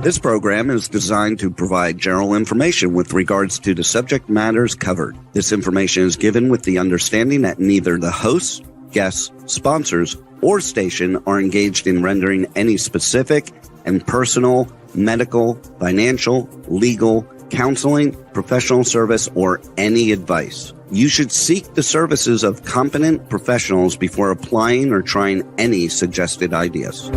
This program is designed to provide general information with regards to the subject matters covered. This information is given with the understanding that neither the hosts, guests, sponsors, or station are engaged in rendering any specific and personal, medical, financial, legal, counseling, professional service, or any advice. You should seek the services of competent professionals before applying or trying any suggested ideas.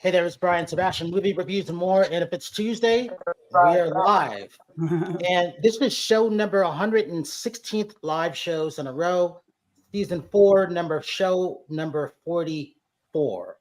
Hey there, it's Brian Sebastian, Movie Reviews and More. And if it's Tuesday, we are live. And this is show number 116th live shows in a row. Season 4, show number 44.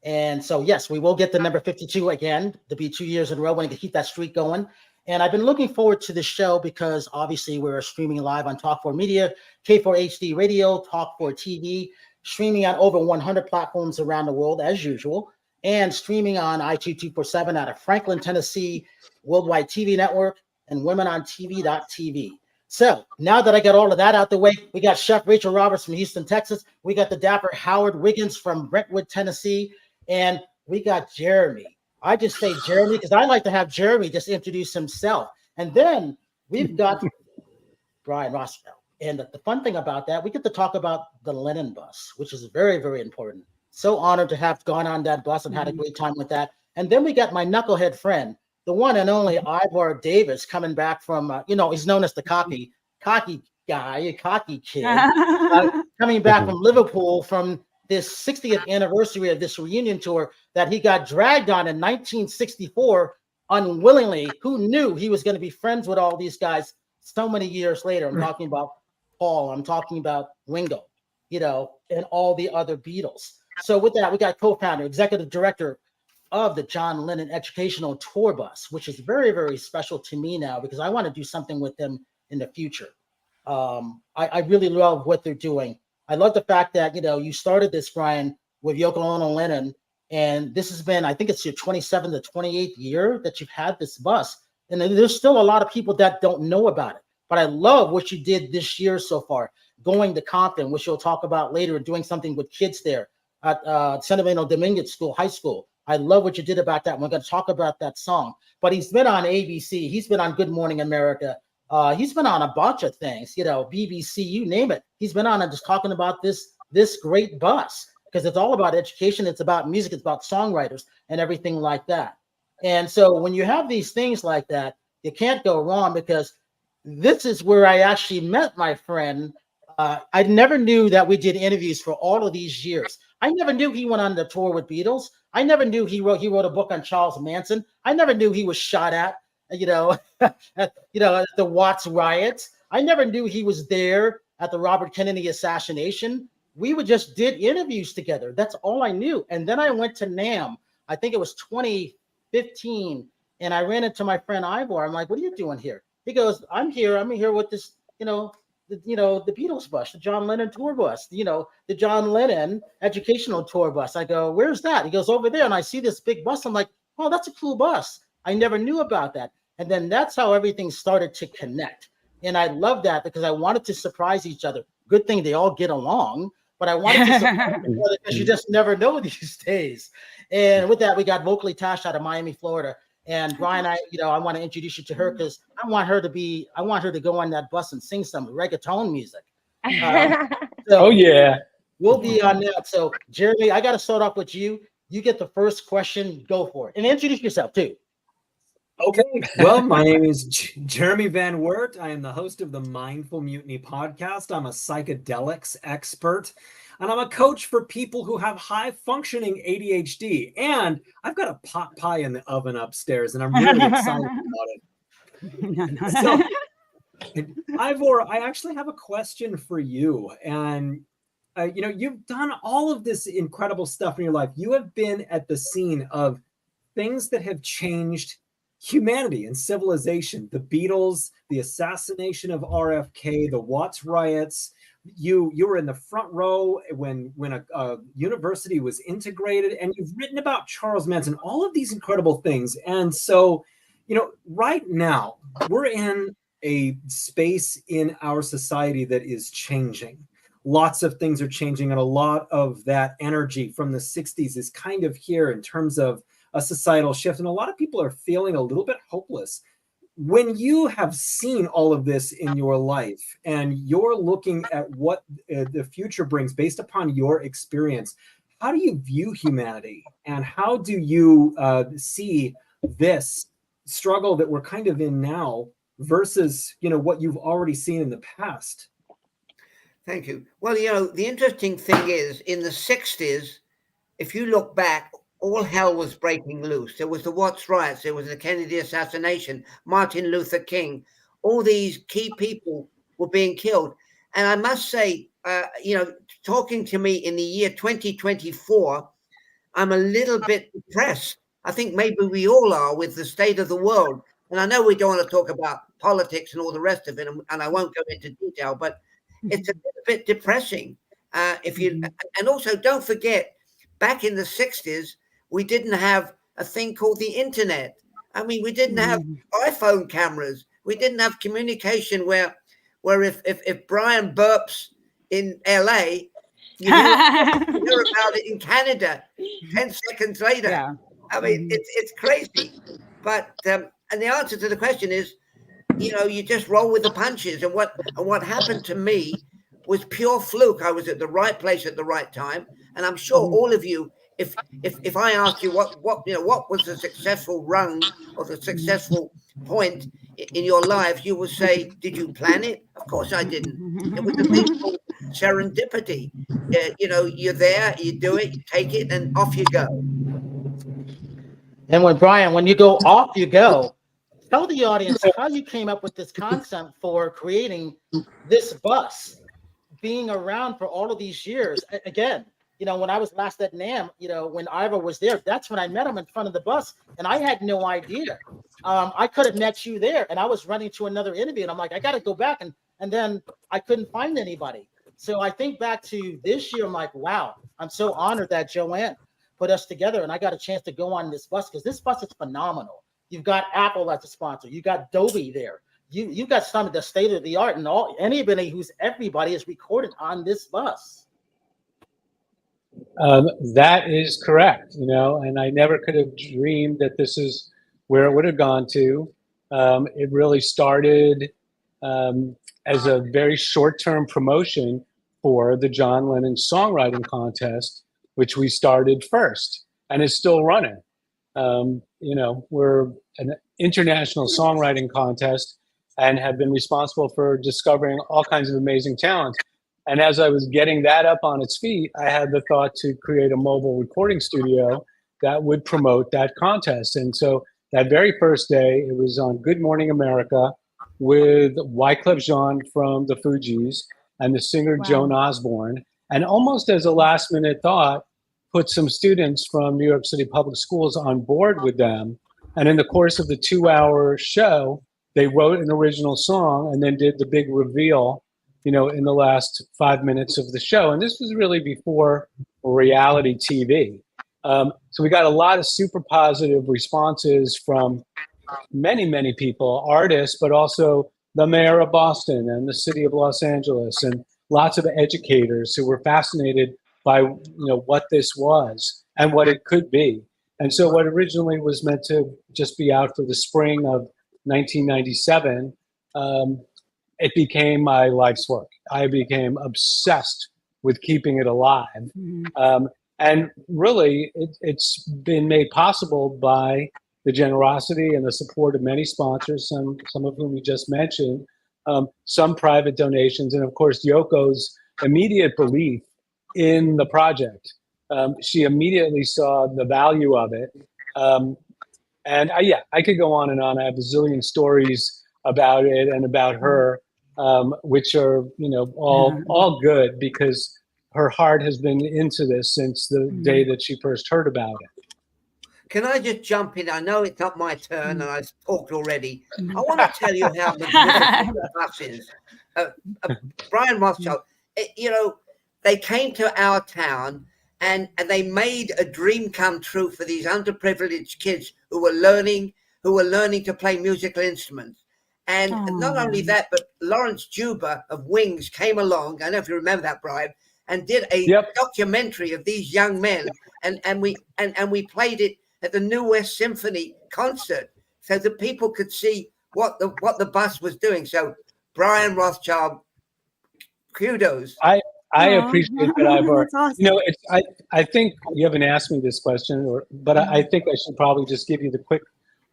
And so, yes, we will get to number 52 again to be 2 years in a row. We need to keep that streak going. And I've been looking forward to this show because obviously we're streaming live on Talk4 Media, K4HD Radio, Talk4 TV, streaming on over 100 platforms around the world as usual, and streaming on i247 out of Franklin, Tennessee, Worldwide TV Network, and WomenOnTV.tv. So now that I got all of that out the way, we got Chef Rachel Roberts from Houston, Texas. We got the dapper Howard Wiggins from Brentwood, Tennessee. And we got Jeremy. I just say Jeremy because I like to have Jeremy just introduce himself. And then we've got Brian Rossfeld. And the fun thing about that, we get to talk about the Lennon bus, which is very, very important. So honored to have gone on that bus and had a great time with that. And then we got my knucklehead friend, the one and only Ivor Davis, coming back from, he's known as the cocky guy, cocky kid, coming back from Liverpool from this 60th anniversary of this reunion tour that he got dragged on in 1964 unwillingly. Who knew he was going to be friends with all these guys so many years later? I'm talking about Paul, I'm talking about Ringo, and all the other Beatles. So with that, we got co-founder, executive director of the John Lennon Educational Tour Bus, which is very, very special to me now because I want to do something with them in the future. I really love what they're doing. I love the fact that, you started this, Brian, with Yoko Ono and Lennon, and this has been, I think it's your 27th or 28th year that you've had this bus. And there's still a lot of people that don't know about it. But I love what you did this year so far, going to Compton, which you'll talk about later, and doing something with kids there at San Bernardino Dominguez School, high school. I love what you did about that. We're going to talk about that song. But he's been on ABC. He's been on Good Morning America. He's been on a bunch of things, BBC, you name it. He's been on and just talking about this great bus because it's all about education. It's about music. It's about songwriters and everything like that. And so when you have these things like that, you can't go wrong because this is where I actually met my friend. I never knew that we did interviews for all of these years. I never knew he went on the tour with Beatles. I never knew he wrote a book on Charles Manson. I never knew he was shot at, at the Watts riots. I never knew he was there at the Robert Kennedy assassination. We just did interviews together. That's all I knew. And then I went to NAMM. I think it was 2015, and I ran into my friend Ivor. I'm like, "What are you doing here?" He goes, I'm here with this, the Beatles bus, the John Lennon tour bus, the John Lennon educational tour bus. I go, "Where's that?" He goes, "Over there." And I see this big bus. I'm like, "Oh, that's a cool bus." I never knew about that. And then that's how everything started to connect. And I love that because I wanted to surprise each other. Good thing they all get along, but I wanted to surprise each other because you just never know these days. And with that, we got Vocally Tash out of Miami, Florida. And Brian, I want to introduce you to her because I want her to go on that bus and sing some reggaeton music. Oh yeah, we'll be on that. So Jeremy, I got to start off with you. You get the first question. Go for it, and introduce yourself too. Okay. Well, my name is Jeremy Van Wert. I am the host of the Mindful Mutiny podcast. I'm a psychedelics expert. And I'm a coach for people who have high-functioning ADHD. And I've got a pot pie in the oven upstairs, and I'm really excited about it. So, Ivor, I actually have a question for you. And, you've done all of this incredible stuff in your life. You have been at the scene of things that have changed humanity and civilization. The Beatles, the assassination of RFK, the Watts riots. You were in the front row when a university was integrated, and you've written about Charles Manson, all of these incredible things. And so, right now we're in a space in our society that is changing. Lots of things are changing, and a lot of that energy from the 60s is kind of here in terms of a societal shift. And a lot of people are feeling a little bit hopeless. When you have seen all of this in your life and you're looking at what the future brings based upon your experience, how do you view humanity, and how do you see this struggle that we're kind of in now versus, what you've already seen in the past? Thank you. Well, the interesting thing is, in the 60s, if you look back, all hell was breaking loose. There was the Watts riots, there was the Kennedy assassination, Martin Luther King. All these key people were being killed. And I must say, talking to me in the year 2024, I'm a little bit depressed. I think maybe we all are with the state of the world. And I know we don't want to talk about politics and all the rest of it, and I won't go into detail, but it's a little bit depressing. And also don't forget, back in the 60s, we didn't have a thing called the internet. I mean, we didn't have iPhone cameras. We didn't have communication where if Brian burps in LA, you hear about it in Canada 10 seconds later. Yeah. I mean, it's crazy. But and the answer to the question is, you just roll with the punches. And what happened to me was pure fluke. I was at the right place at the right time, and I'm sure all of you, if I ask you what was the successful rung or the successful point in your life, you will say, did you plan it? Of course I didn't. It was a thing called serendipity. You're there, you do it, you take it, and off you go. And when you go off, you go. Tell the audience how you came up with this concept for creating this bus, being around for all of these years. Again, when I was last at NAMM, when Ivor was there, that's when I met him in front of the bus, and I had no idea. I could have met you there, and I was running to another interview, and I'm like, I got to go back, and then I couldn't find anybody. So I think back to this year, I'm like, wow, I'm so honored that Joanne put us together, and I got a chance to go on this bus, because this bus is phenomenal. You've got Apple as a sponsor. You got Adobe there. You got some of the state of the art, and everybody is recorded on this bus. That is correct, and I never could have dreamed that this is where it would have gone to. It really started as a very short-term promotion for the John Lennon Songwriting Contest, which we started first, and is still running. We're an international songwriting contest and have been responsible for discovering all kinds of amazing talent. And as I was getting that up on its feet, I had the thought to create a mobile recording studio that would promote that contest. And so that very first day, it was on Good Morning America with Wyclef Jean from the Fugees and the singer Joan Osborne. And almost as a last minute thought, put some students from New York City Public Schools on board with them. And in the course of the 2-hour show, they wrote an original song and then did the big reveal, in the last 5 minutes of the show. And this was really before reality TV. So we got a lot of super positive responses from many, many people, artists, but also the mayor of Boston and the city of Los Angeles, and lots of educators who were fascinated by what this was and what it could be. And so what originally was meant to just be out for the spring of 1997, it became my life's work. I became obsessed with keeping it alive. And really, it's been made possible by the generosity and the support of many sponsors, some of whom you just mentioned, some private donations, and of course, Yoko's immediate belief in the project. She immediately saw the value of it. And I could go on and on. I have a zillion stories about it and about her, which are, all good because her heart has been into this since the day that she first heard about it. Can I just jump in? I know it's not my turn and I've talked already. I want to tell you how magnificent the bus is. Brian Rothschild, they came to our town and they made a dream come true for these underprivileged kids who were learning to play musical instruments. And not only that, but Lawrence Juba of Wings came along. I don't know if you remember that, Brian, and did a documentary of these young men. And we played it at the New West Symphony concert so that people could see what the bus was doing. So Brian Rothschild, kudos. I appreciate that, Ivor. Awesome. I think you haven't asked me this question, but I think I should probably just give you the quick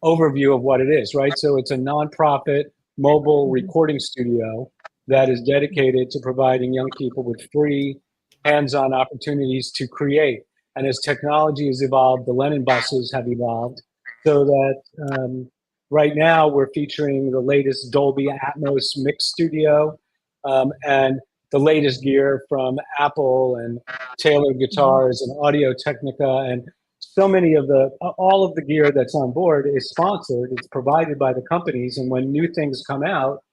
overview of what it is, right? So it's a nonprofit mobile recording studio that is dedicated to providing young people with free hands-on opportunities to create. And as technology has evolved, the Lennon buses have evolved so that right now we're featuring the latest Dolby Atmos mix studio and the latest gear from Apple and Taylor Guitars and Audio Technica, and so many of all of the gear that's on board is sponsored. It's provided by the companies, and when new things come out,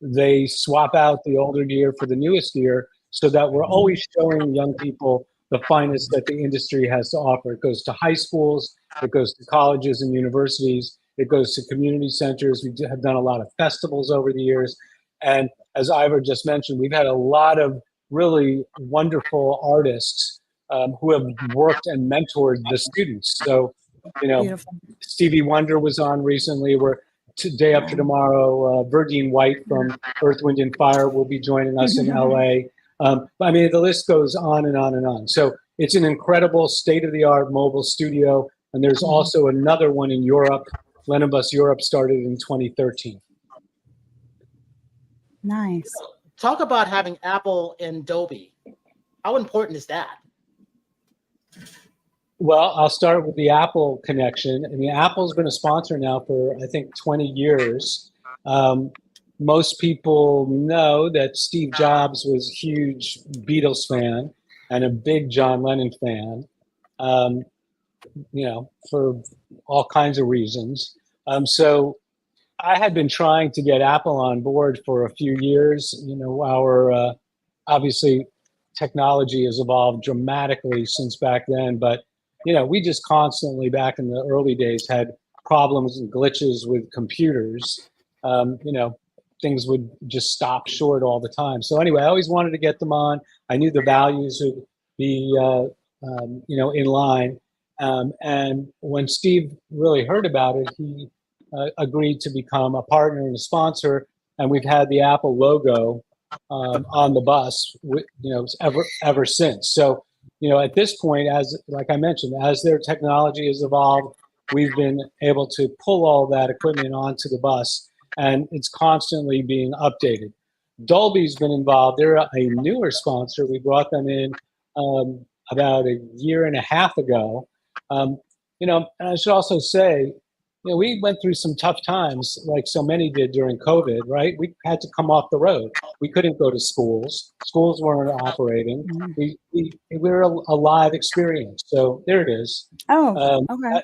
they swap out the older gear for the newest gear, so that we're always showing young people the finest that the industry has to offer. It goes to high schools, it goes to colleges and universities, it goes to community centers. We have done a lot of festivals over the years, and as Ivor just mentioned, we've had a lot of really wonderful artists who have worked and mentored the students. So, Beautiful. Stevie Wonder was on recently. We're day after tomorrow. Verdine White from Earth, Wind and Fire will be joining us in LA. I mean, the list goes on and on and on. So it's an incredible state-of-the-art mobile studio. And there's also another one in Europe. Lennon Bus Europe started in 2013. Nice. Talk about having Apple and Dolby. How important is that? Well, I'll start with the Apple connection. I mean, Apple's been a sponsor now for, I think, 20 years. Most people know that Steve Jobs was a huge Beatles fan and a big John Lennon fan, for all kinds of reasons. So I had been trying to get Apple on board for a few years. Our obviously technology has evolved dramatically since back then, but we just constantly back in the early days had problems and glitches with computers. Things would just stop short all the time. So anyway, I always wanted to get them on. I knew the values would be in line. And when Steve really heard about it, he agreed to become a partner and a sponsor, and we've had the Apple logo on the bus, ever since. So, at this point, like I mentioned, as their technology has evolved, we've been able to pull all that equipment onto the bus, and it's constantly being updated. Dolby's been involved. They're a newer sponsor. We brought them in about a year and a half ago. And I should also say, we went through some tough times, like so many did during COVID, right? We had to come off the road. We couldn't go to schools. Schools weren't operating. We were a live experience. So there it is. Oh, okay.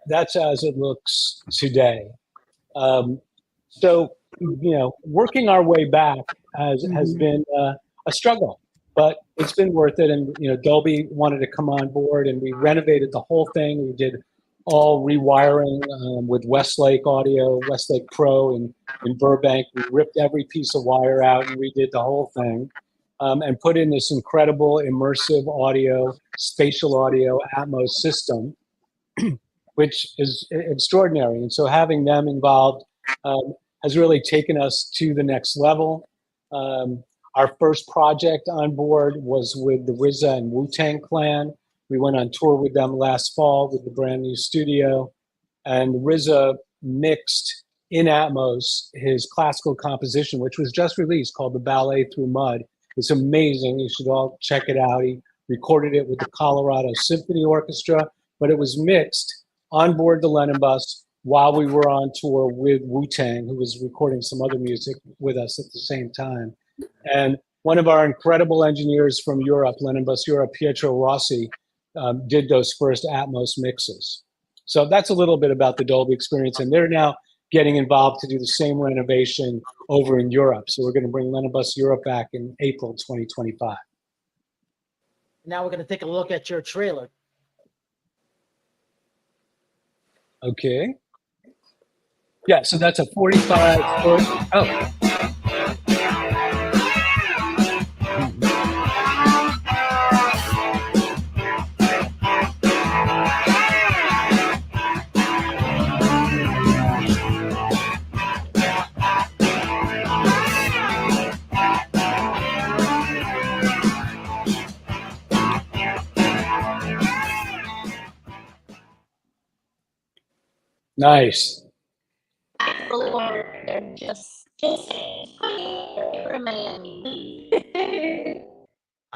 That's as it looks today. So, working our way back has been a struggle, but it's been worth it. And, Dolby wanted to come on board, and we renovated the whole thing. We did all rewiring with Westlake Audio, Westlake Pro in Burbank. We ripped every piece of wire out and redid the whole thing, and put in this incredible immersive audio, spatial audio Atmos system, which is extraordinary. And so having them involved has really taken us to the next level. Our first project on board was with the RZA and Wu-Tang Clan. We went on tour with them last fall with the brand new studio, and RZA mixed in Atmos his classical composition, which was just released, called The Ballet Through Mud. It's amazing. You should all check it out. He recorded it with the Colorado Symphony Orchestra, but it was mixed on board the Lennon bus while we were on tour with Wu-Tang, who was recording some other music with us at the same time. And one of our incredible engineers from Europe, Lennon Bus Europe, Pietro Rossi, did those first Atmos mixes. So that's a little bit about the Dolby experience. And they're now getting involved to do the same renovation over in Europe. So we're going to bring Lennon Bus Europe back in April 2025. Now we're going to take a look at your trailer. Okay. Yeah, so that's a 45-foot. Oh. Nice. I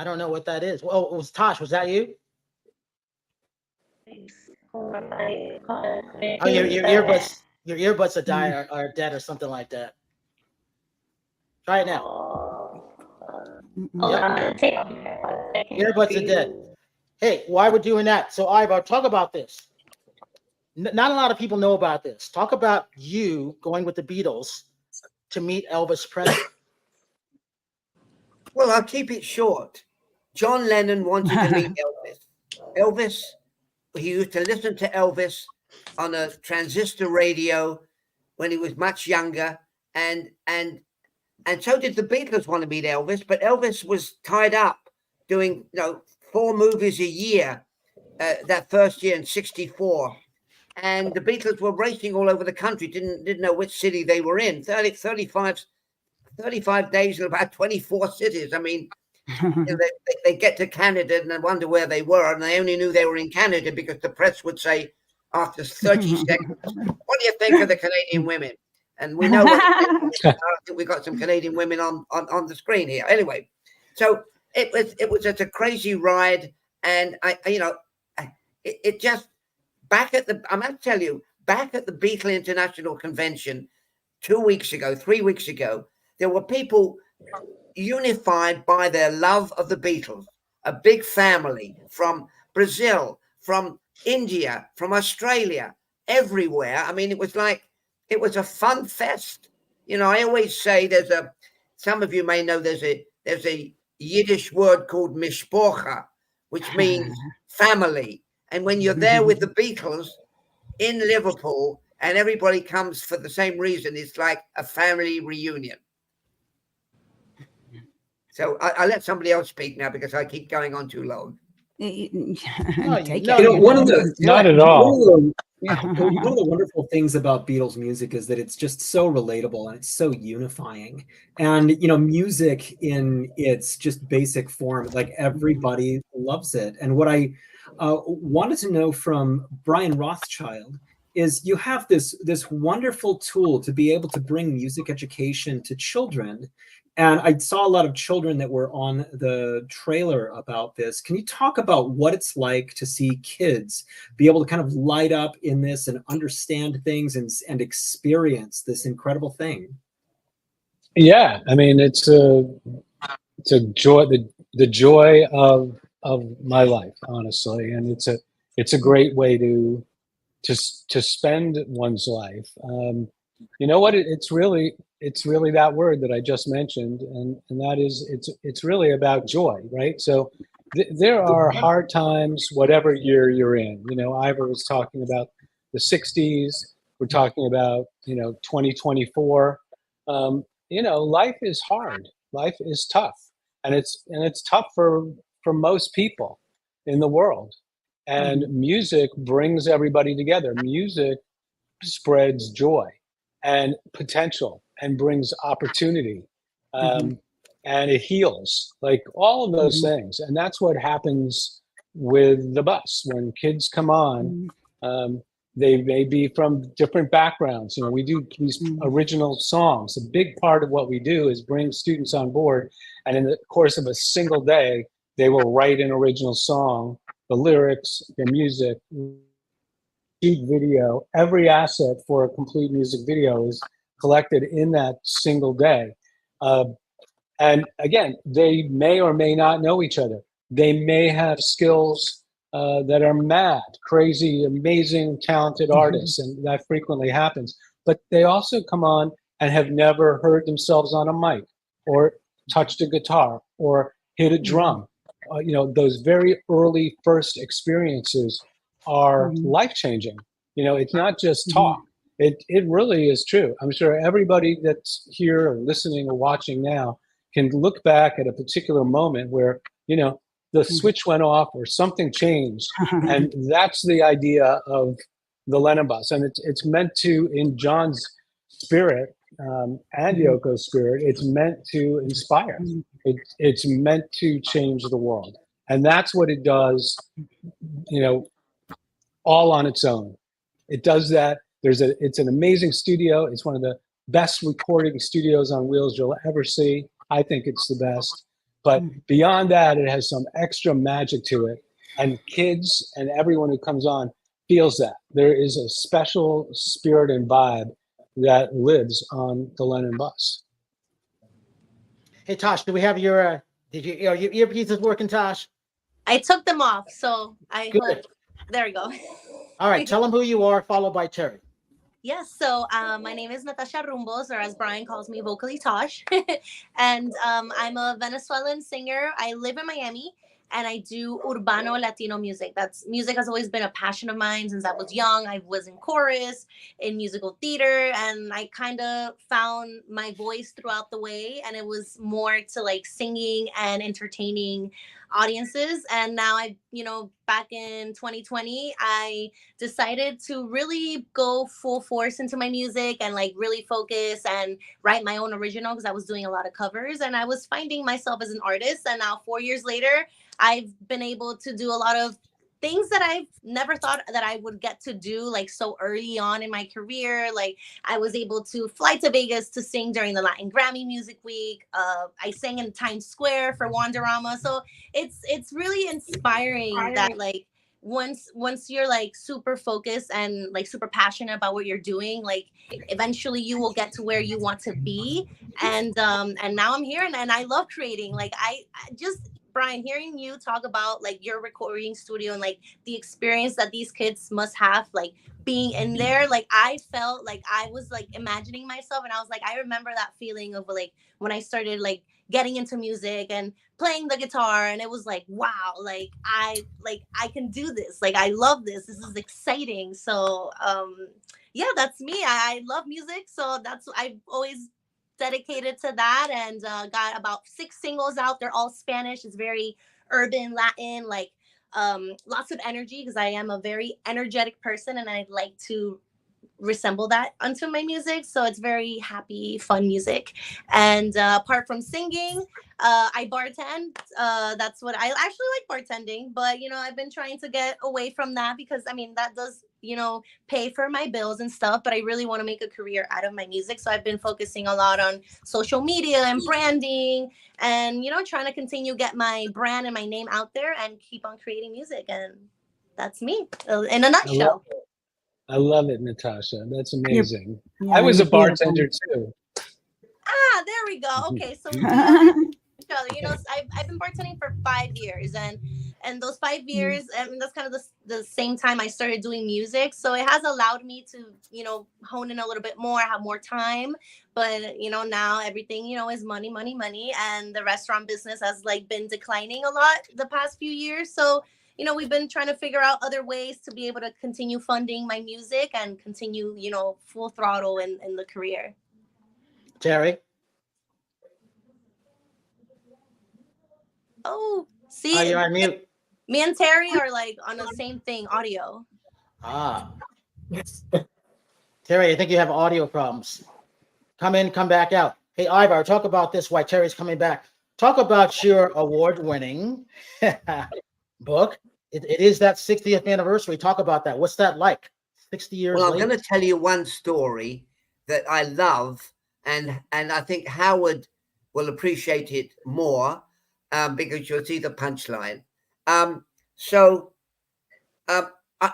don't know what that is. Well, it was Tosh. Was that you? Oh, your earbuds. Your earbuds are dead or something like that. Try it now. Yep. Earbuds are dead. Hey, why we're doing that? So, Ivor, talk about this. Not a lot of people know about this. Talk about you going with the Beatles to meet Elvis Presley. Well, I'll keep it short. John Lennon wanted to meet Elvis. Elvis, he used to listen to Elvis on a transistor radio when he was much younger, and so did the Beatles want to meet Elvis, but Elvis was tied up doing 4 movies a year that first year in '64. And the Beatles were racing all over the country, didn't know which city they were in. 35 days in about 24 cities. I mean, they get to Canada and they wonder where they were, and they only knew they were in Canada because the press would say after 30 seconds, what do you think of the Canadian women? And we know we got some Canadian women on the screen here. Anyway, so it was just a crazy ride, and it just. Back at the Beatle International Convention 3 weeks ago, there were people unified by their love of the Beatles, a big family from Brazil, from India, from Australia, everywhere. I mean, it was a fun fest. I always say some of you may know there's a Yiddish word called mishpocha, which means family. And when you're there with the Beatles in Liverpool and everybody comes for the same reason, it's like a family reunion. So I'll let somebody else speak now because I keep going on too long. Not at all. One of the wonderful things about Beatles music is that it's just so relatable and it's so unifying. And music in its just basic form, like everybody loves it. And what I wanted to know from Brian Rothschild is you have this wonderful tool to be able to bring music education to children. And I saw a lot of children that were on the trailer about this. Can you talk about what it's like to see kids be able to kind of light up in this and understand things and experience this incredible thing? Yeah, I mean, it's a joy, the joy of my life, honestly, and it's a great way to spend one's life. You know what? It's really that word that I just mentioned, and that is it's really about joy, right? So there are hard times, whatever year you're in. Ivor was talking about the '60s. We're talking about 2024. Life is hard. Life is tough, and it's tough for most people in the world. And music brings everybody together. Music spreads joy and potential and brings opportunity. And it heals, like all of those things. And that's what happens with the bus. When kids come on, they may be from different backgrounds. We do these original songs. A big part of what we do is bring students on board. And in the course of a single day, they will write an original song, the lyrics, the music, shoot video. Every asset for a complete music video is collected in that single day. And again, they may or may not know each other. They may have skills that are mad, crazy, amazing, talented artists, and that frequently happens. But they also come on and have never heard themselves on a mic or touched a guitar or hit a drum. Those very early first experiences are life-changing. It's not just talk. It really is true. I'm sure everybody that's here or listening or watching now can look back at a particular moment where, the switch went off or something changed. And that's the idea of the Lennon bus. And it's meant to, in John's spirit and Yoko's spirit, it's meant to inspire. It's meant to change the world. And that's what it does, all on its own. It does that. It's an amazing studio. It's one of the best recording studios on wheels you'll ever see. I think it's the best. But beyond that, it has some extra magic to it. And kids and everyone who comes on feels that. There is a special spirit and vibe that lives on the Lennon bus. Hey, Tosh, do we have your earpieces working, Tosh? I took them off, so I hope. There we go. All right, tell them who you are, followed by Terry. Yes, so my name is Natasha Rumbos, or as Brian calls me, vocally Tosh. And I'm a Venezuelan singer. I live in Miami, and I do Urbano Latino music. Music has always been a passion of mine since I was young. I was in chorus, in musical theater, and I kind of found my voice throughout the way, and it was more to like singing and entertaining audiences. And now back in 2020, I decided to really go full force into my music and like really focus and write my own original, because I was doing a lot of covers and I was finding myself as an artist. And now 4 years later, I've been able to do a lot of things that I've never thought that I would get to do, like so early on in my career. Like I was able to fly to Vegas to sing during the Latin Grammy Music Week. I sang in Times Square for Wonderama. So it's really inspiring that like once you're like super focused and like super passionate about what you're doing, like eventually you will get to where you want to be. And now I'm here and I love creating. Like I just, Brian, hearing you talk about like your recording studio and like the experience that these kids must have, like being in there, like I felt like I was like imagining myself, and I was like, I remember that feeling of like when I started like getting into music and playing the guitar, and it was like, wow, like I can do this, like I love this is exciting. So yeah, that's me. I love music, so that's I've always dedicated to that, and got about 6 singles out. They're all Spanish. It's very urban Latin, like lots of energy, because I am a very energetic person and I'd like to resemble that onto my music. So it's very happy, fun music. And apart from singing, I bartend. That's what I actually like, bartending, but I've been trying to get away from that because I mean that does pay for my bills and stuff, but I really want to make a career out of my music. So I've been focusing a lot on social media and branding and trying to continue get my brand and my name out there and keep on creating music. And that's me in a nutshell. I love it, Natasha. That's amazing. Yeah, I was a bartender too. Ah, there we go. Okay, so I've been bartending for 5 years, and those 5 years, I mean, that's kind of the same time I started doing music. So it has allowed me to, hone in a little bit more, have more time. But, now everything, is money, money, money. And the restaurant business has like been declining a lot the past few years. So, we've been trying to figure out other ways to be able to continue funding my music and continue, full throttle in the career. Terry? Oh, see, you're on mute. Me and Terry are like on the same thing, audio. Ah. Terry, I think you have audio problems. Come in, come back out. Hey, Ivor, talk about this while Terry's coming back. Talk about your award-winning book. It is that 60th anniversary. Talk about that. What's that like? 60 years Well, I'm later? going to tell you one story that I love, and I think Howard will appreciate it more because you'll see the punchline. So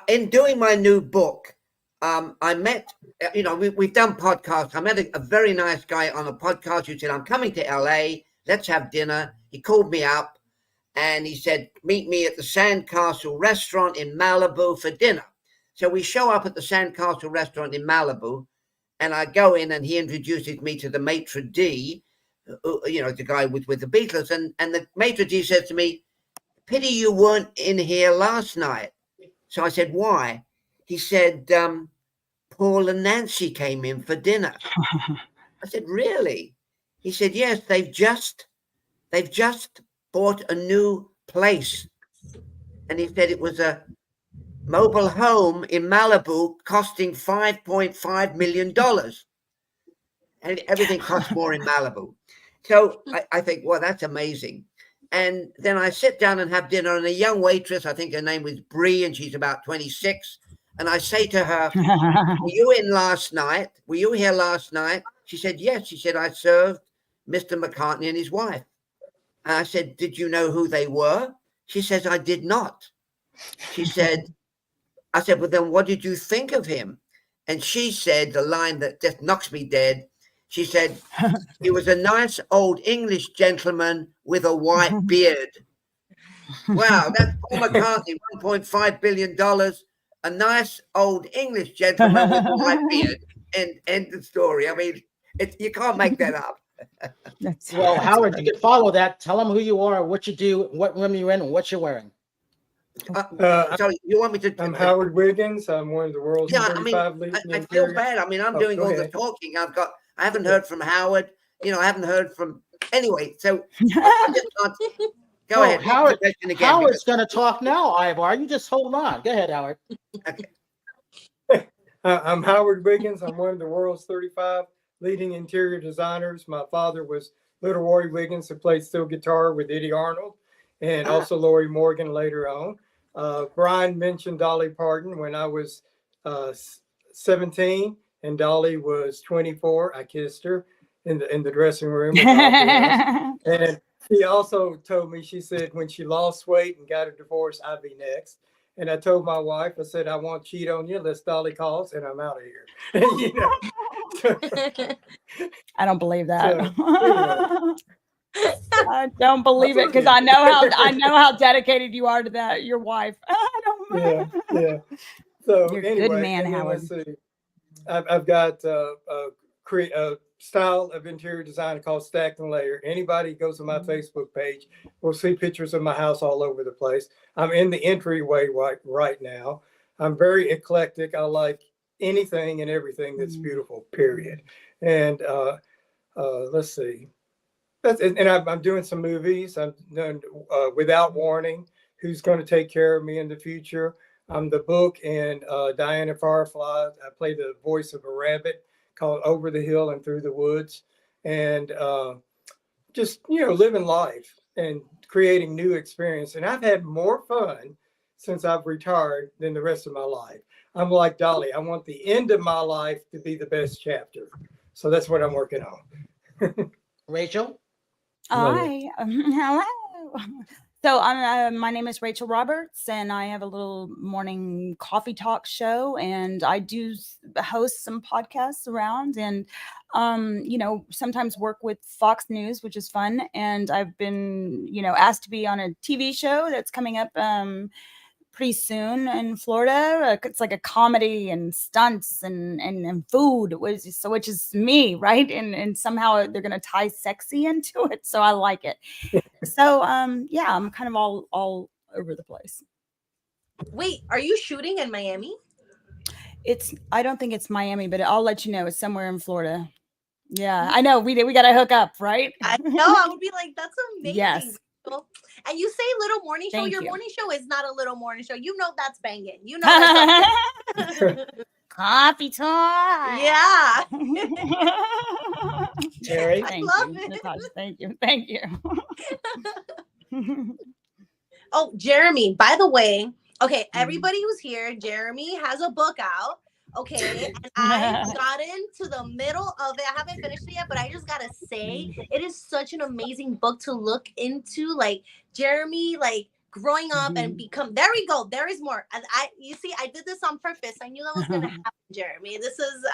in doing my new book, I met, we've done podcasts. I met a very nice guy on a podcast who said, I'm coming to LA. Let's have dinner. He called me up and he said, meet me at the Sandcastle restaurant in Malibu for dinner. So we show up at the Sandcastle restaurant in Malibu, and I go in and he introduces me to the maitre d', the guy with the Beatles. And the maitre d' says to me, pity you weren't in here last night. So I said, why? He said, Paul and Nancy came in for dinner. I said, really? He said, yes, they've just bought a new place. And he said it was a mobile home in Malibu costing $5.5 million. And everything costs more in Malibu. So I think, well, that's amazing. And then I sit down and have dinner, and a young waitress, I think her name was Bree, and she's about 26. And I say to her, were you in last night? Were you here last night? She said, yes. She said, I served Mr. McCartney and his wife. And I said, did you know who they were? She says, I did not. She said, I said, well, then what did you think of him? And she said the line that just knocks me dead. She said, he was a nice old English gentleman with a white beard. Wow, that's Paul McCartney, $1.5 billion. A nice old English gentleman with a white beard. And end the story. I mean, you can't make that up. Well, Howard, you can follow that. Tell them who you are, what you do, what room you're in, and what you're wearing. So you want me to? I'm Howard Wiggins. I'm one of the world's 35 leading. I feel bad. I mean, I'm doing all the talking. I haven't heard from Howard. I haven't heard from. Anyway, so I just can't. Go ahead, Howard. Howard's going to talk now, Ivor. You just hold on. Go ahead, Howard. Okay. I'm Howard Wiggins. I'm one of the world's 35 leading interior designers. My father was Little Roy Wiggins, who played steel guitar with Eddie Arnold, and also Lorrie Morgan later on. Brian mentioned Dolly Parton. When I was 17 and Dolly was 24, I kissed her in the dressing room. And she also told me, she said, when she lost weight and got a divorce, I'd be next. And I told my wife, I said, I won't cheat on you unless Dolly calls, and I'm out of here. I don't believe that. I don't believe it, because I know how dedicated you are to that, your wife. Yeah. So you're anyway, a good man, Howard. I've got a style of interior design called Stacked and Layered. Anybody who goes to my Facebook page will see pictures of my house all over the place. I'm in the entryway right now. I'm very eclectic. I like anything and everything that's beautiful, period. And let's see. And I'm doing some movies. I'm doing Without Warning, Who's Going to Take Care of Me in the Future. I'm the book in Diana Firefly. I play the voice of a rabbit called Over the Hill and Through the Woods. And just, living life and creating new experience. And I've had more fun since I've retired than the rest of my life. I'm like Dolly. I want the end of my life to be the best chapter. So that's what I'm working on. Rachel? Hi. Hello. So my name is Rachel Roberts, and I have a little morning coffee talk show, and I do host some podcasts around, and sometimes work with Fox News, which is fun. And I've been asked to be on a TV show that's coming up pretty soon in Florida. It's like a comedy and stunts and food, which is me, right? And somehow they're gonna tie sexy into it, so I like it. So I'm kind of all over the place. Wait, are you shooting in Miami? I don't think it's Miami, but I'll let you know. It's somewhere in Florida. Yeah, I know. We got to hook up, right? I know. I would be like, that's amazing. Yes. And you say little morning show. Thank Your you. morning show is not a little morning show. That's banging. That's coffee talk. Yeah. Terry, Thank love you. it. Natasha, thank you. Oh, Jeremy, by the way, okay, everybody who's here, Jeremy has a book out. Okay, and I've gotten to the middle of it. I haven't finished it yet, but I just gotta say, it is such an amazing book to look into. Like, Jeremy, growing up and become, there we go, there is more. And you see, I did this on purpose. I knew that was going to happen, Jeremy. This is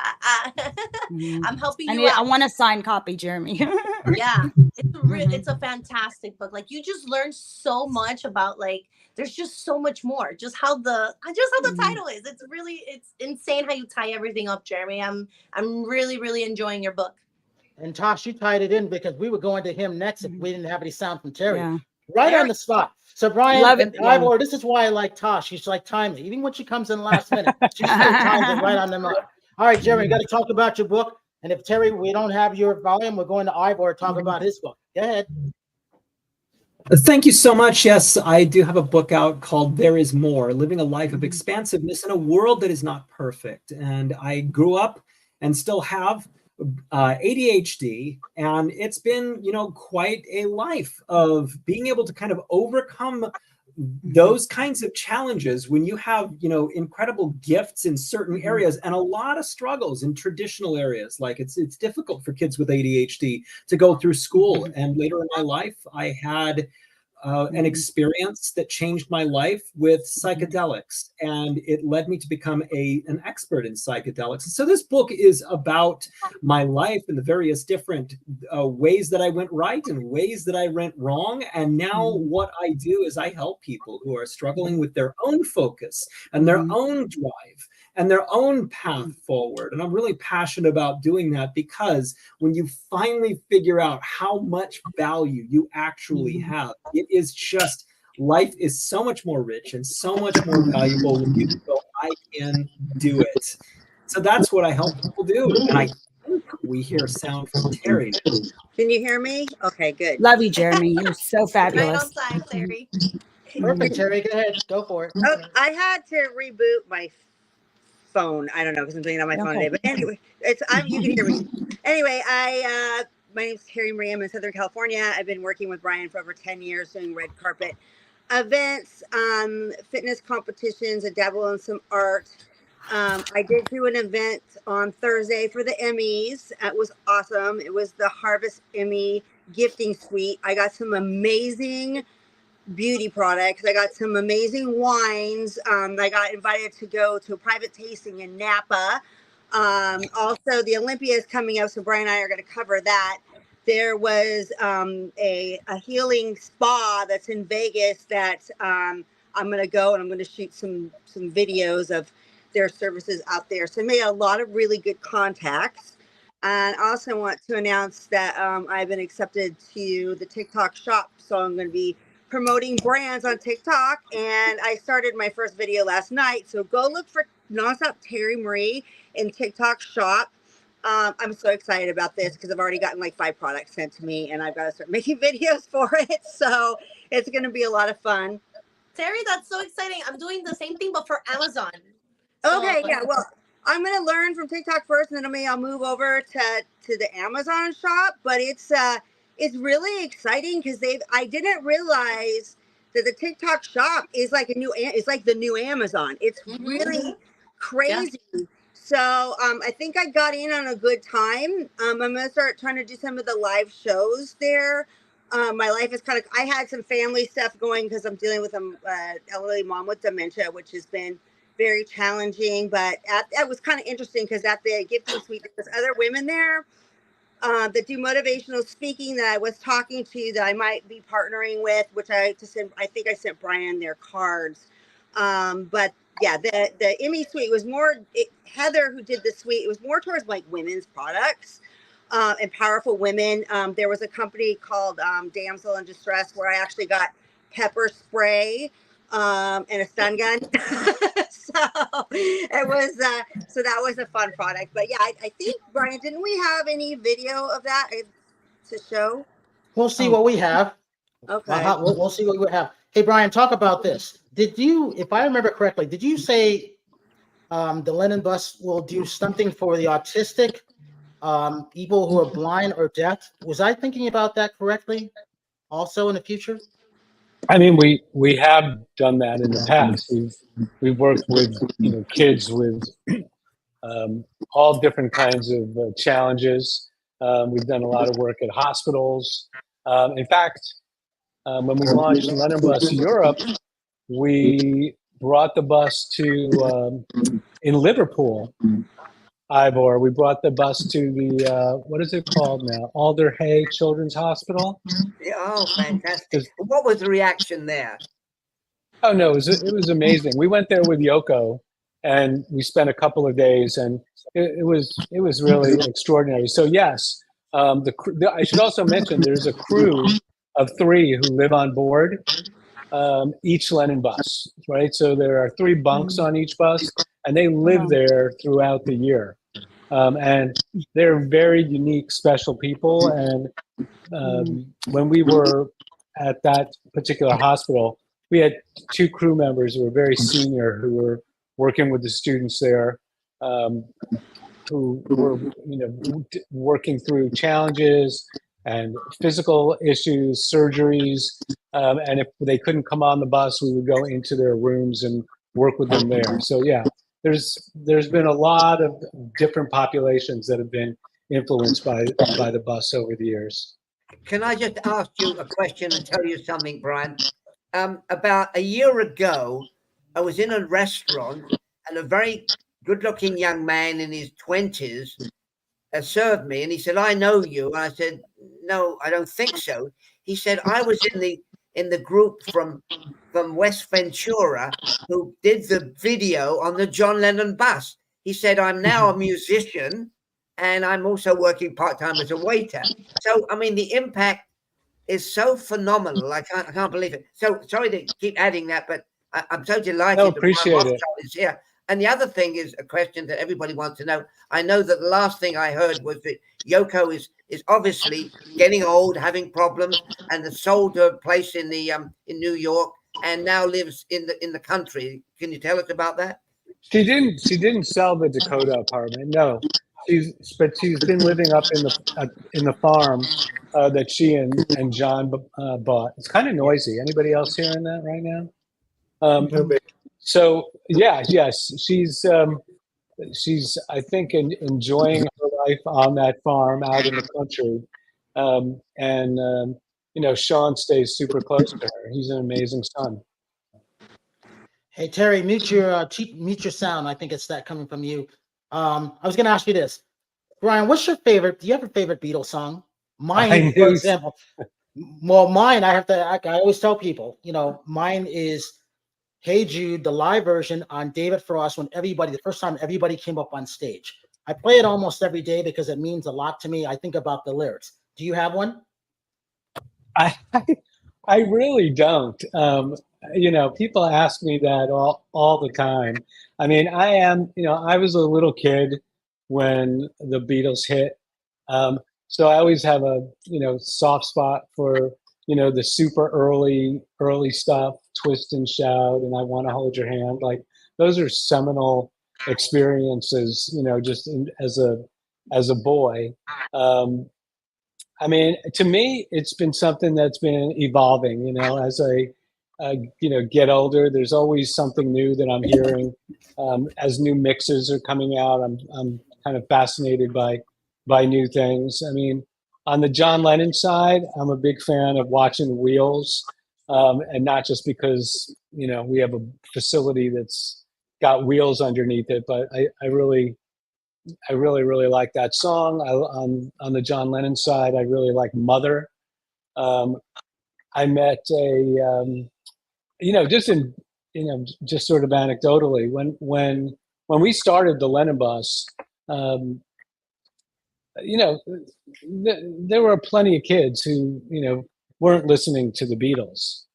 I'm helping you out. I want a signed copy, Jeremy. Yeah, it's a fantastic book. Like, you just learn so much about, like, there's just so much more. Just how the title is. It's insane how you tie everything up, Jeremy. I'm really, really enjoying your book. And Tosh, you tied it in because we were going to him next if we didn't have any sound from Terry. Yeah. Right on the spot. So Brian Love and it. Ivor, this is why I like Tosh. She's like timely. Even when she comes in last minute, she still times it right on the mark. All right, Jeremy, you got to talk about your book. And if Terry, we don't have your volume, we're going to Ivor to talk about his book. Go ahead. Thank you so much. Yes, I do have a book out called There Is More, Living a Life of Expansiveness in a World That Is Not Perfect. And I grew up and still have ADHD, and it's been, quite a life of being able to kind of overcome those kinds of challenges when you have, incredible gifts in certain areas and a lot of struggles in traditional areas. Like it's difficult for kids with ADHD to go through school. And later in my life, I had an experience that changed my life with psychedelics, and it led me to become an expert in psychedelics. And so this book is about my life and the various different ways that I went right and ways that I went wrong. And now what I do is I help people who are struggling with their own focus and their own drive and their own path forward. And I'm really passionate about doing that, because when you finally figure out how much value you actually have, it is just, life is so much more rich and so much more valuable when you go, I can do it. So that's what I help people do. And I think we hear sound from Terry. Can you hear me? Okay, good. Love you, Jeremy. You're so fabulous. Right on time, Terry. Perfect, Terry. Go ahead. Go for it. Oh, I had to reboot my phone. I don't know, because I'm doing it on my phone today. But anyway, you can hear me. Anyway, my name's Terry Marie. I'm in Southern California. I've been working with Brian for over 10 years doing red carpet events, fitness competitions, a dabble in some art. I did do an event on Thursday for the Emmys. It was awesome. It was the Harvest Emmy gifting suite. I got some amazing beauty products. I got some amazing wines. I got invited to go to a private tasting in Napa. Also, the Olympia is coming up, so Brian and I are going to cover that. There was a healing spa that's in Vegas that I'm going to go, and I'm going to shoot some videos of their services out there. So I made a lot of really good contacts. And I also want to announce that I've been accepted to the TikTok shop. So I'm going to be promoting brands on TikTok, and I started my first video last night. So go look for Nonstop Terry Marie in TikTok shop. I'm so excited about this because I've already gotten like 5 products sent to me, and I've got to start making videos for it. So it's going to be a lot of fun. Terry, that's so exciting. I'm doing the same thing, but for Amazon. So, okay, yeah. Well, I'm going to learn from TikTok first, and then I'll move over to the Amazon shop. But it's really exciting because I didn't realize that the TikTok shop is like the new Amazon. It's really crazy. Yeah. So I think I got in on a good time. I'm going to start trying to do some of the live shows there. My life is I had some family stuff going because I'm dealing with an elderly mom with dementia, which has been very challenging. But it was kind of interesting because at the gifting suite, there's other women there that do motivational speaking that I was talking to that I might be partnering with, which I think I sent Brian their cards. But yeah, the Emmy suite was more, Heather, who did the suite, it was more towards like women's products and powerful women. There was a company called Damsel in Distress where I actually got pepper spray and a stun gun. So that was a fun product. But yeah, I think, Brian, didn't we have any video of that to show? We'll see what we have. Okay. We'll see what we have. Hey, Brian, talk about this. Did you, if I remember correctly, did you say the Lennon bus will do something for the autistic, people who are blind or deaf? Was I thinking about that correctly also in the future? I mean, we have done that in the past. We've worked with kids with all different kinds of challenges. We've done a lot of work at hospitals. In fact, When we launched Lennon Bus Europe, we brought the bus to in Liverpool, Ivor. We brought the bus to the what is it called now? Alder Hey Children's Hospital. Yeah, oh, fantastic! What was the reaction there? Oh no, it was amazing. We went there with Yoko, and we spent a couple of days, and it was really extraordinary. So yes, I should also mention there's a crew of 3 who live on board each Lennon bus, right? So there are 3 bunks on each bus, and they live there throughout the year. And they're very unique, special people. And when we were at that particular hospital, we had 2 crew members who were very senior, who were working with the students there, who were, working through challenges and physical issues, surgeries. And if they couldn't come on the bus, we would go into their rooms and work with them there. So yeah, there's been a lot of different populations that have been influenced by the bus over the years. Can I just ask you a question and tell you something, Brian? About a year ago, I was in a restaurant and a very good-looking young man in his 20s served me, and he said, "I know you." And I said, "No, I don't think so." He said, "I was in the group from West Ventura who did the video on the John Lennon bus." He said, "I'm now a musician, and I'm also working part-time as a waiter." So, I mean, the impact is so phenomenal. I can't believe it. So sorry to keep adding that, but I'm so delighted. No, appreciate it. Is here. And the other thing is a question that everybody wants to know. I know that the last thing I heard was that Yoko is obviously getting old, having problems, and has sold her place in New York and now lives in the country. Can you tell us about that? She didn't sell the Dakota apartment. No, she's been living up in the farm that she and John bought. It's kind of noisy. Anybody else hearing that right now? So yeah, yes, she's I think enjoying her life on that farm out in the country, and Sean stays super close to her. He's an amazing son. Hey Terry, mute your sound. I think it's that coming from you. I was going to ask you this, Brian. What's your favorite? Do you have a favorite Beatles song? Mine, for example. Well, mine. I always tell people, mine is "Hey Jude," the live version on David Frost. The first time everybody came up on stage. I play it almost every day because it means a lot to me. I think about the lyrics. Do you have one? I really don't. People ask me that all the time. I mean, I was a little kid when the Beatles hit. So I always have a, soft spot for, the super early stuff, "Twist and Shout" and "I Want to Hold Your Hand." Like, those are seminal experiences, just as a boy. I mean, to me, it's been something that's been evolving, as I get older. There's always something new that I'm hearing. As new mixes are coming out, I'm kind of fascinated by new things. I mean, on the John Lennon side, I'm a big fan of watching Wheels, and not just because, we have a facility that's got wheels underneath it, but I really like that song. On the John Lennon side, I really like "Mother." I met just sort of anecdotally, when we started the Lennon Bus, there were plenty of kids who, weren't listening to the Beatles.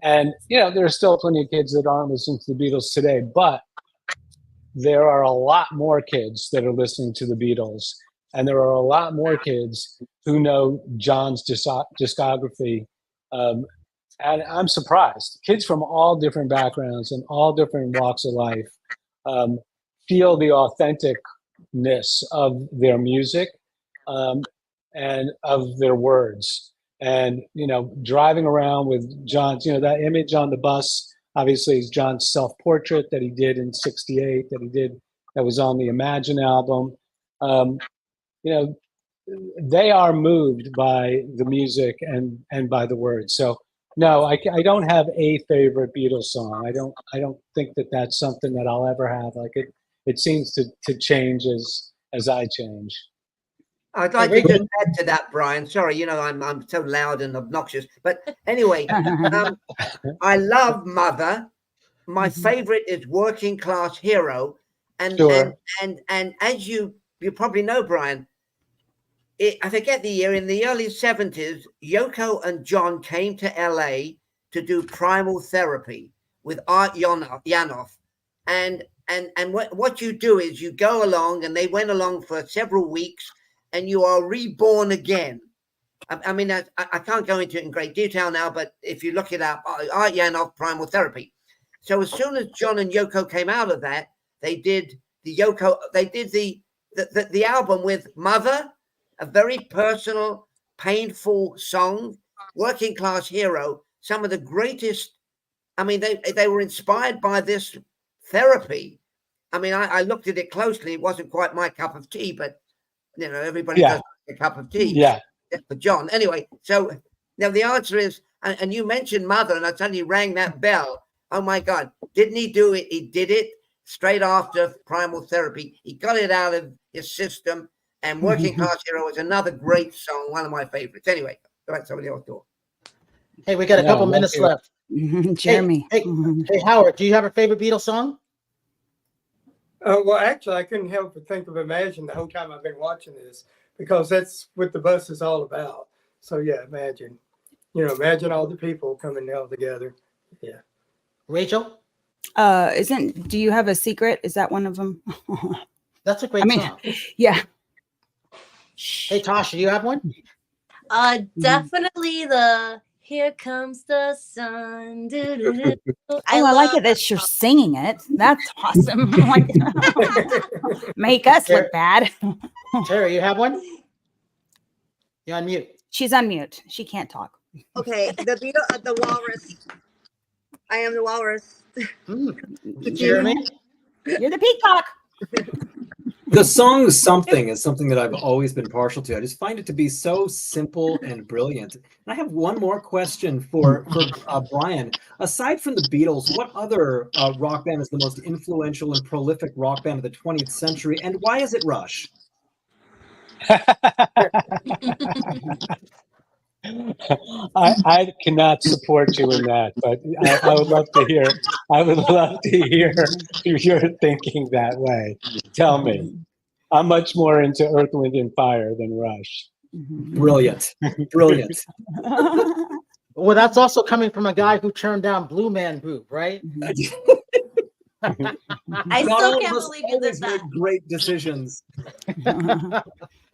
And there are still plenty of kids that aren't listening to the Beatles today, but there are a lot more kids that are listening to the Beatles, and there are a lot more kids who know John's discography. And I'm surprised. Kids from all different backgrounds and all different walks of life feel the authenticness of their music and of their words. And, driving around with John's, that image on the bus, obviously, is John's self-portrait that he did in '68, that was on the Imagine album. they are moved by the music and by the words. So no, I don't have a favorite Beatles song. I don't think that that's something that I'll ever have. Like it seems to change as I change. I'd like to just add to that, Brian. Sorry, I'm so loud and obnoxious. But anyway, I love Mother. My favorite is Working Class Hero. And Sure. and as you probably know, Brian, I forget the year, in the early 70s, Yoko and John came to LA to do Primal Therapy with Art Janoff. And what you do is you go along, and they went along for several weeks, and you are reborn again. I mean, I can't go into it in great detail now, but if you look it up, Art Janoff, Primal Therapy. So as soon as John and Yoko came out of that, they did the album with Mother, a very personal, painful song, Working Class Hero, some of the greatest. I mean, they were inspired by this therapy. I mean, I looked at it closely. It wasn't quite my cup of tea, but everybody does a cup of tea. Yeah. For John. Anyway, so now the answer is, and you mentioned Mother, and I suddenly rang that bell. Oh my God, didn't he do it? He did it straight after Primal Therapy. He got it out of his system, and Working Class Hero is another great song, one of my favorites. Anyway, let somebody else talk. Hey, we got a couple minutes left. Jeremy. Hey, Howard, do you have a favorite Beatles song? Well, actually, I couldn't help but think of Imagine the whole time I've been watching this, because that's what the bus is all about. So yeah, Imagine. Imagine all the people coming all together. Yeah. Rachel? Do You Have a Secret? Is that one of them? That's a great song. Yeah. Hey, Tasha, do you have one? Definitely the Here Comes the Sun. I like it that you're singing it. That's awesome. Make us look bad. Terry, you have one? You're on mute. She's on mute. She can't talk. Okay, the walrus. I am the walrus. Jeremy? You're the peacock. The song Something is something that I've always been partial to. I just find it to be so simple and brilliant. And I have one more question for Brian. Aside from the Beatles, what other rock band is the most influential and prolific rock band of the 20th century, and why is it Rush? I cannot support you in that, but I would love to hear. I would love to hear your thinking that way. Tell me, I'm much more into Earth, Wind, and Fire than Rush. Brilliant, brilliant. Well, that's also coming from a guy who turned down Blue Man Group, right? I still can't believe you did that. Made great decisions.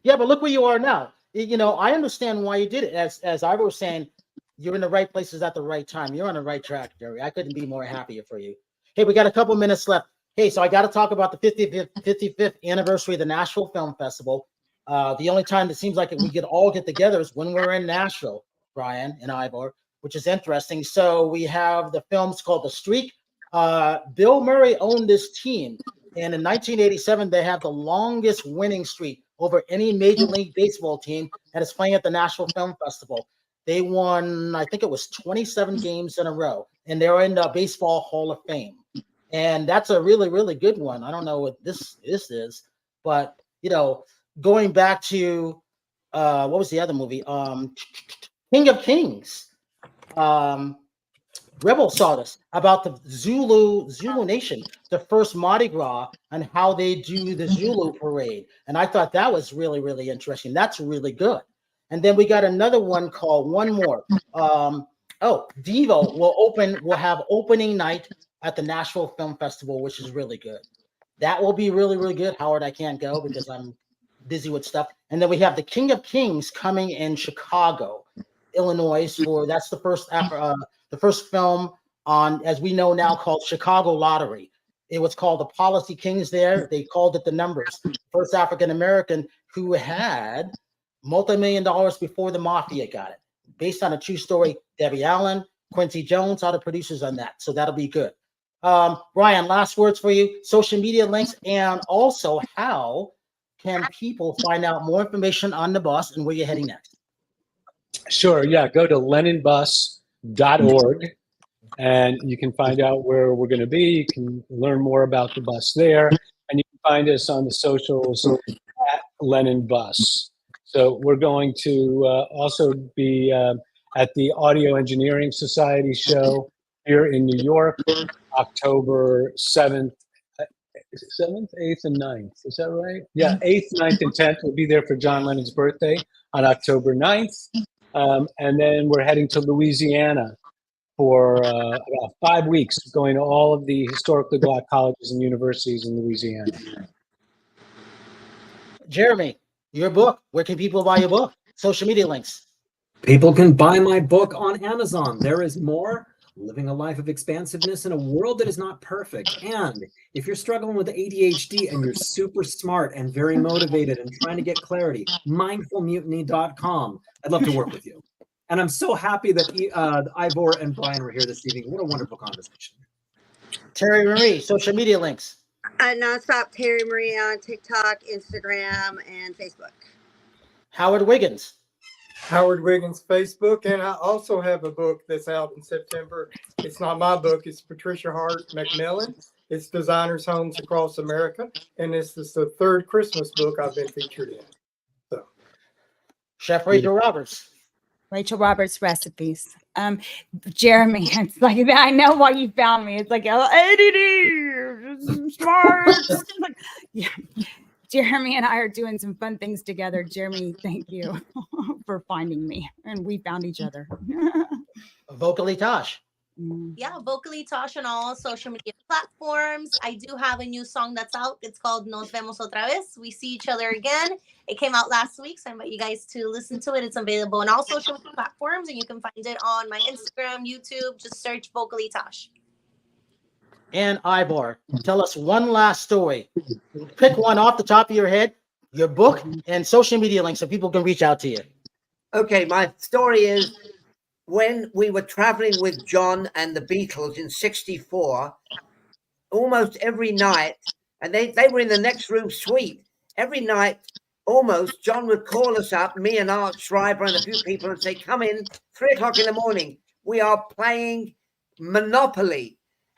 Yeah, but look where you are now. I understand why you did it. As Ivor was saying, you're in the right places at the right time. You're on the right track, Jerry. I couldn't be more happier for you. Hey, we got a couple minutes left. Hey, so I got to talk about the 55th anniversary of the Nashville Film Festival. The only time it seems like we could all get together is when we're in Nashville, Brian and Ivor, which is interesting. So we have the films called The Streak. Bill Murray owned this team. And in 1987, they have the longest winning streak over any Major League Baseball team that is playing at the Nashville Film Festival. They won, I think it was 27 games in a row, and they're in the Baseball Hall of Fame. And that's a really, really good one. I don't know what this is, but, going back to, what was the other movie? King of Kings. Rebel saw this about the Zulu Nation, the first Mardi Gras, and how they do the Zulu parade. And I thought that was really, really interesting. That's really good. And then we got another one called One More. Devo will have opening night at the Nashville Film Festival, which is really good. That will be really, really good. Howard, I can't go because I'm busy with stuff. And then we have the King of Kings coming in Chicago, Illinois. That's the first film on, as we know now, called Chicago Lottery. It was called the Policy Kings there. They called it the Numbers. First African-American who had multi-million dollars before the mafia got it. Based on a true story, Debbie Allen, Quincy Jones are the producers on that. So that'll be good. Brian, last words for you. Social media links, and also how can people find out more information on the bus and where you're heading next? Sure. Yeah. Go to lennonbus.org and you can find out where we're going to be. You can learn more about the bus there, and you can find us on the socials at Lennon Bus. So we're going to also be at the Audio Engineering Society show here in New York, October 7th, 8th, and 9th. Is that right? Yeah, 8th, 9th, and 10th. We'll be there for John Lennon's birthday on October 9th. And then we're heading to Louisiana for about 5 weeks, going to all of the historically Black colleges and universities in Louisiana. Jeremy, your book. Where can people buy your book? Social media links. People can buy my book on Amazon. There is more. Living a life of expansiveness in a world that is not perfect. And if you're struggling with ADHD and you're super smart and very motivated and trying to get clarity, mindfulmutiny.com. I'd love to work with you. And I'm so happy that Ivor and Brian were here this evening. What a wonderful conversation. Terry Marie, social media links. Nonstop Terry Marie on TikTok, Instagram, and Facebook. Howard Wiggins. Howard Wiggins Facebook, and I also have a book that's out in September. It's not my book, it's Patricia Hart Macmillan. It's Designers' Homes Across America, and this is the third Christmas book I've been featured in. So, Chef Rachel Roberts. Rachel Roberts Recipes. Jeremy, it's like I know why you found me. It's like ADD, smart. Yeah. Jeremy and I are doing some fun things together. Jeremy, thank you for finding me, and we found each other. Vocally Tosh. Yeah, Vocally Tosh on all social media platforms. I do have a new song that's out. It's called Nos Vemos Otra Vez. We see each other again. It came out last week, so I invite you guys to listen to it. It's available on all social media platforms, and you can find it on my Instagram, YouTube. Just search Vocally Tosh. And Ivor, tell us one last story. Pick one off the top of your head, your book, and social media links so people can reach out to you. Okay, my story is when we were traveling with John and the Beatles in '64, almost every night, and they were in the next room suite. Every night, almost, John would call us up, me and Art Schreiber and a few people, and say, come in, 3 o'clock in the morning. We are playing Monopoly.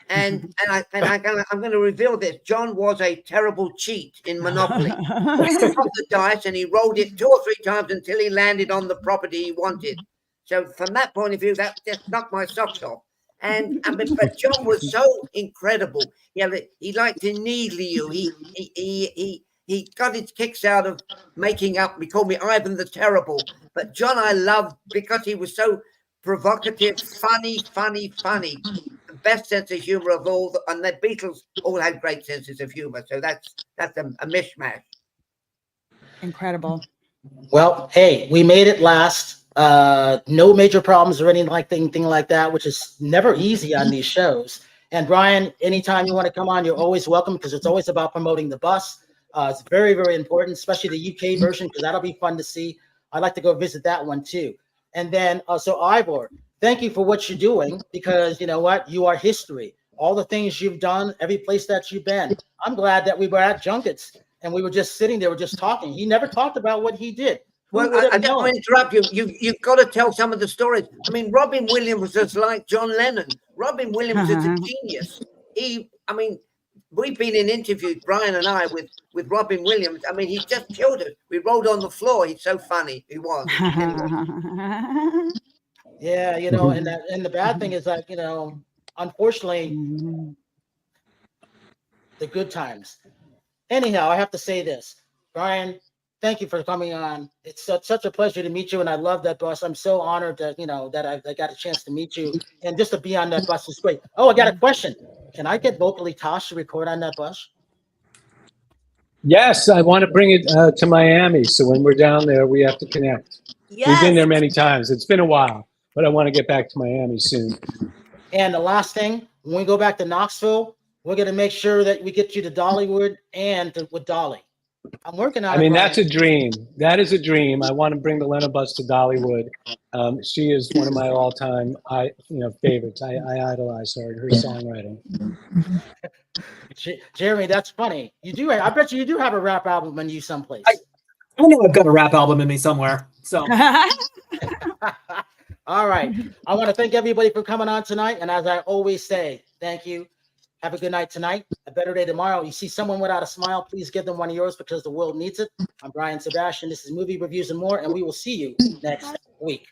And I'm going to reveal this. John was a terrible cheat in Monopoly. He took the dice and he rolled it 2 or 3 times until he landed on the property he wanted. So from that point of view, that just knocked my socks off. But John was so incredible. You know, he liked to needle you. He got his kicks out of making up. He called me Ivan the Terrible. But John I loved because he was so provocative, funny. The best sense of humor of all, and the Beatles all had great senses of humor. So that's a mishmash. Incredible. Well, hey, we made it last. No major problems or anything like that, which is never easy on these shows. And Brian, anytime you want to come on, you're always welcome because it's always about promoting the bus. It's very, very important, especially the UK version, because that'll be fun to see. I'd like to go visit that one too. And then so Ivor, thank you for what you're doing, because you know what? You are history. All the things you've done, every place that you've been. I'm glad that we were at Junkets and we were just sitting there, we're just talking. He never talked about what he did. Well, I don't want to interrupt you. You've got to tell some of the stories. I mean, Robin Williams was just like John Lennon. Robin Williams is a genius. We've been in interviews, Brian and I, with Robin Williams. I mean, he just killed us. We rolled on the floor. He's so funny. He was. Anyway. Yeah, you know, and the bad thing is that, you know, unfortunately, the good times. Anyhow, I have to say this, Brian, thank you for coming on. It's such a pleasure to meet you, and I love that bus. I'm so honored that, you know, that I got a chance to meet you, and just to be on that bus is great. Oh, I got a question. Can I get Vocally Tosh to record on that bus? Yes, I want to bring it to Miami. So when we're down there, we have to connect. Yes. We've been there many times. It's been a while, but I want to get back to Miami soon. And the last thing, when we go back to Knoxville, we're going to make sure that we get you to Dollywood and with Dolly. I'm working on I it. mean, Brian. that's a dream. That is a dream. I want to bring the Lennon bus to Dollywood. She is one of my all-time, favorites. I idolize her songwriting. Jeremy, that's funny. You do. I bet you do have a rap album in you someplace. I know I've got a rap album in me somewhere. So. All right. I want to thank everybody for coming on tonight. And as I always say, thank you. Have a good night tonight. A better day tomorrow. You see someone without a smile, please give them one of yours because the world needs it. I'm Brian Sebastian. This is Movie Reviews and More, and we will see you next week.